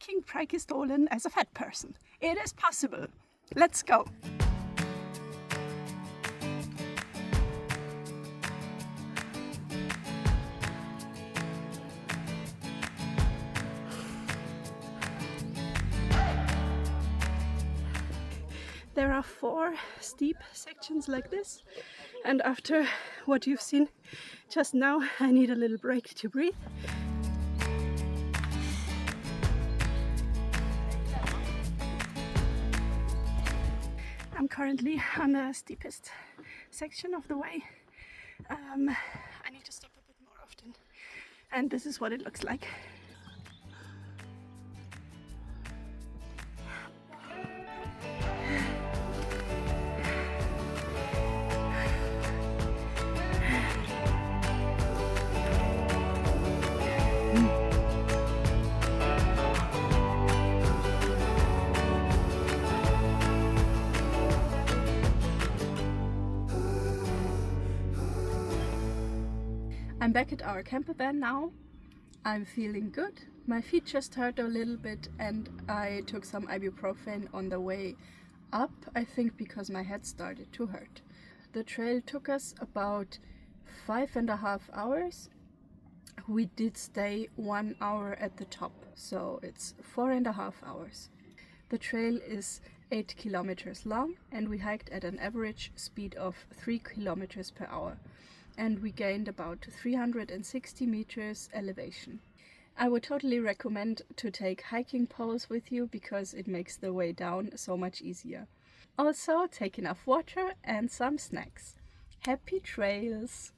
hiking Preikestolen as a fat person. It is possible. Let's go! There are 4 steep sections like this, and after what you've seen just now, I need a little break to breathe. I'm currently on the steepest section of the way. I need to stop a bit more often, and this is what it looks like. I'm back at our camper van now. I'm feeling good. My feet just hurt a little bit and I took some ibuprofen on the way up, I think because my head started to hurt. The trail took us about 5.5 hours. We did stay 1 hour at the top, so it's 4.5 hours. The trail is 8 kilometers long and we hiked at an average speed of 3 kilometers per hour. And we gained about 360 meters elevation. I would totally recommend to take hiking poles with you because it makes the way down so much easier. Also, take enough water and some snacks. Happy trails!